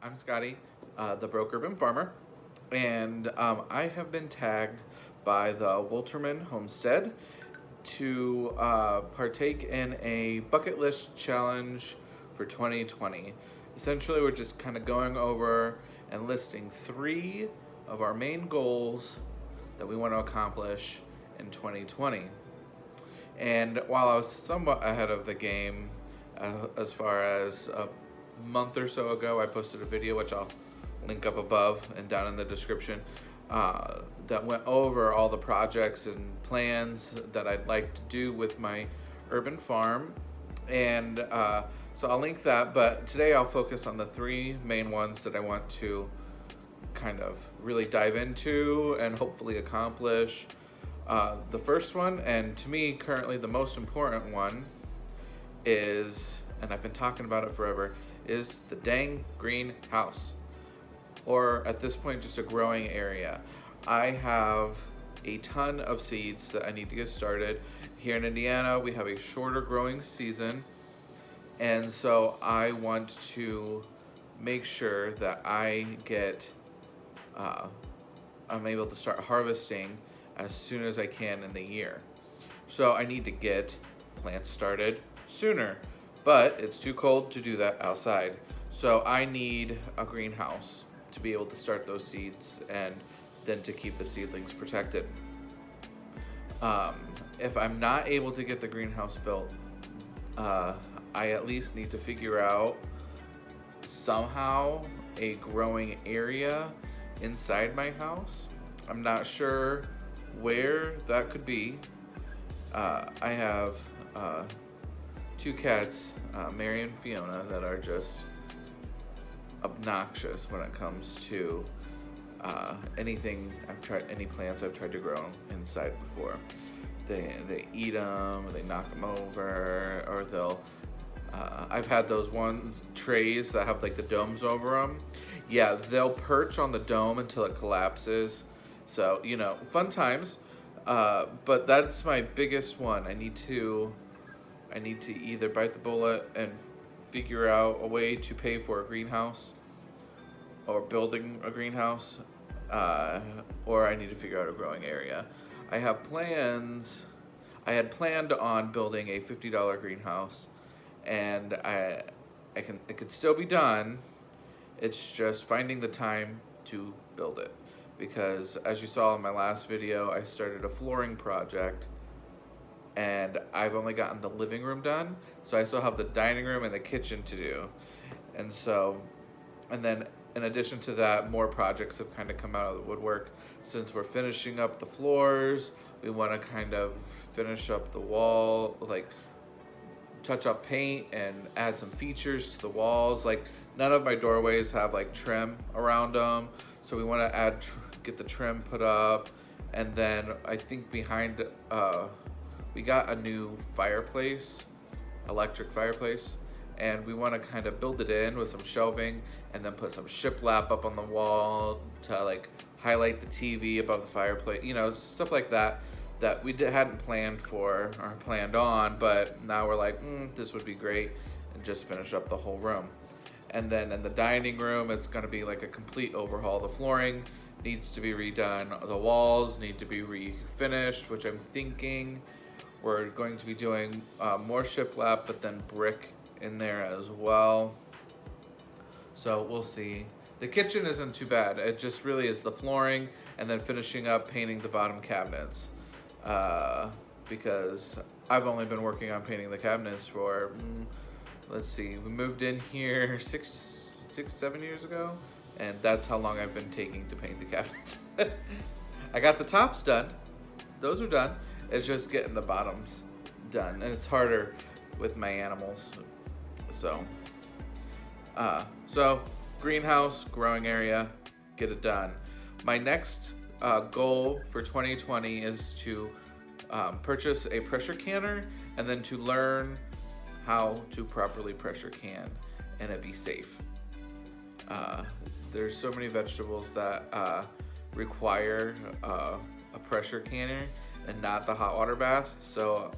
I'm Scotty, the broke urban farmer, and I have been tagged by the Wolterman Homestead to partake in a bucket list challenge for 2020. Essentially, we're just kind of going over and listing 3 of our main goals that we want to accomplish in 2020. And while I was somewhat ahead of the game, as far as a month or so ago, I posted a video, which I'll link up above and down in the description, that went over all the projects and plans that I'd like to do with my urban farm. And so I'll link that, but today I'll focus on the 3 main ones that I want to kind of really dive into and hopefully accomplish. The first one, and to me currently the most important one, is, and I've been talking about it forever, is the dang greenhouse, or at this point just a growing area. I have a ton of seeds that I need to get started. Here in Indiana, we have a shorter growing season, and so I want to make sure that I'm able to start harvesting as soon as I can in the year. So I need to get plants started sooner, but it's too cold to do that outside. So I need a greenhouse to be able to start those seeds and then to keep the seedlings protected. If I'm not able to get the greenhouse built, I at least need to figure out somehow a growing area inside my house. I'm not sure where that could be. I have 2 cats, Mary and Fiona, that are just obnoxious when it comes to any plants I've tried to grow inside before. They eat them, or they knock them over, or they'll. I've had those trays that have like the domes over them. Yeah, they'll perch on the dome until it collapses. So, fun times. But that's my biggest one. I need to either bite the bullet and figure out a way to pay for a greenhouse or building a greenhouse, or I need to figure out a growing area. I had planned on building a $50 greenhouse, and it could still be done. It's just finding the time to build it. Because as you saw in my last video, I started a flooring project, and I've only gotten the living room done, so I still have the dining room and the kitchen to do. And then in addition to that, more projects have kind of come out of the woodwork. Since we're finishing up the floors, we want to kind of finish up the wall, like touch up paint and add some features to the walls. Like, none of my doorways have like trim around them, so we want to get the trim put up. And then I think behind, we got a new fireplace, electric fireplace, and we want to kind of build it in with some shelving and then put some shiplap up on the wall to like highlight the TV above the fireplace, stuff like that we hadn't planned for or planned on, but now we're like, this would be great, and just finish up the whole room. And then in the dining room, it's going to be like a complete overhaul. The flooring needs to be redone. The walls need to be refinished, which I'm thinking we're going to be doing more shiplap, but then brick in there as well. So we'll see. The kitchen isn't too bad. It just really is the flooring and then finishing up painting the bottom cabinets. Because I've only been working on painting the cabinets for, let's see, we moved in here 7 years ago, and that's how long I've been taking to paint the cabinets. I got the tops done. Those are done. It's just getting the bottoms done, and it's harder with my animals. So greenhouse, growing area, get it done. My next goal for 2020 is to purchase a pressure canner and then to learn how to properly pressure can and it be safe. There's so many vegetables that require a pressure canner and not the hot water bath. So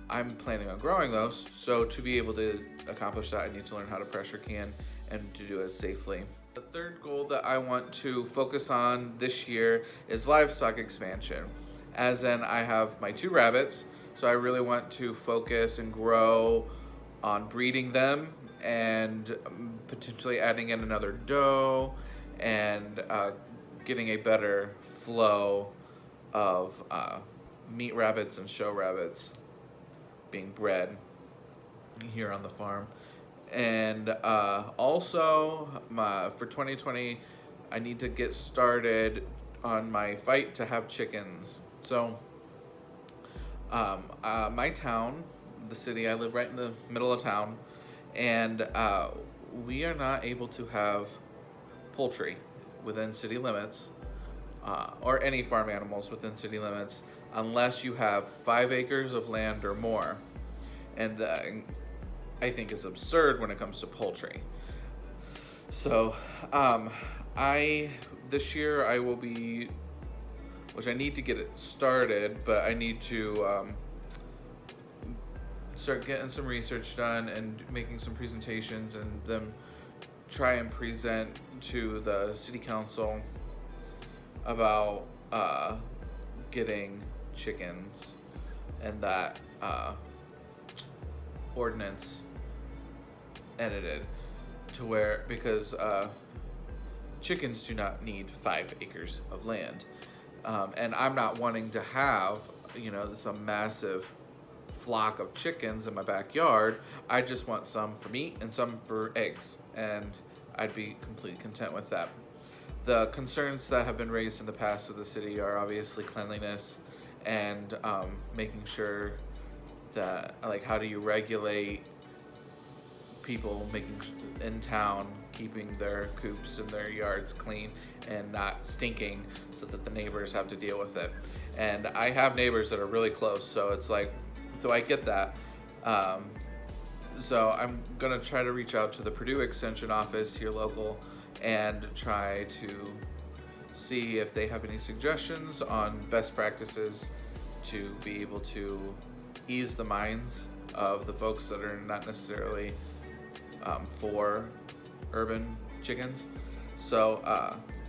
I'm planning on growing those. So to be able to accomplish that, I need to learn how to pressure can and to do it safely. The third goal that I want to focus on this year is livestock expansion. As in, I have my 2 rabbits, so I really want to focus and grow on breeding them and potentially adding in another doe and getting a better flow of meat rabbits and show rabbits being bred here on the farm. And also, for 2020, I need to get started on my fight to have chickens. So, my town, the city, I live right in the middle of town, and we are not able to have poultry within city limits, or any farm animals within city limits, unless you have 5 acres of land or more. And I think it's absurd when it comes to poultry. So, this year I will be, which I need to get it started, but I need to start getting some research done and making some presentations, and then try and present to the city council about getting chickens and that ordinance edited to where, because chickens do not need 5 acres of land, and I'm not wanting to have, some massive flock of chickens in my backyard. I just want some for meat and some for eggs, and I'd be completely content with that. The concerns that have been raised in the past of the city are obviously cleanliness and making sure that, like, how do you regulate people in town keeping their coops and their yards clean and not stinking so that the neighbors have to deal with it. And I have neighbors that are really close, so it's like, so I get that. So I'm gonna try to reach out to the Purdue Extension office here local and try to see if they have any suggestions on best practices to be able to ease the minds of the folks that are not necessarily for urban chickens. So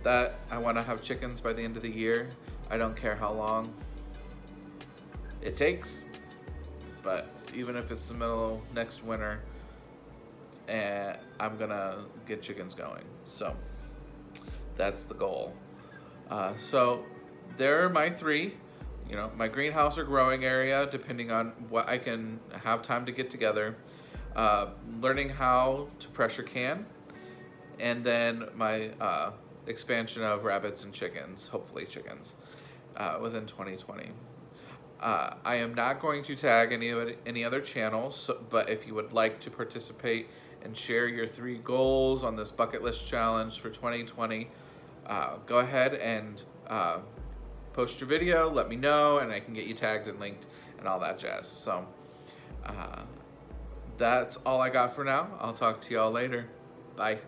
that I want to have chickens by the end of the year. I don't care how long it takes, but even if it's the middle of next winter, I'm gonna get chickens going. So that's the goal. So there are my 3. My greenhouse or growing area, depending on what I can have time to get together. Learning how to pressure can, and then my expansion of rabbits and chickens, hopefully chickens, within 2020. I am not going to tag any other channels, but if you would like to participate and share your 3 goals on this bucket list challenge for 2020, go ahead and post your video, let me know, and I can get you tagged and linked and all that jazz. So that's all I got for now. I'll talk to y'all later. Bye.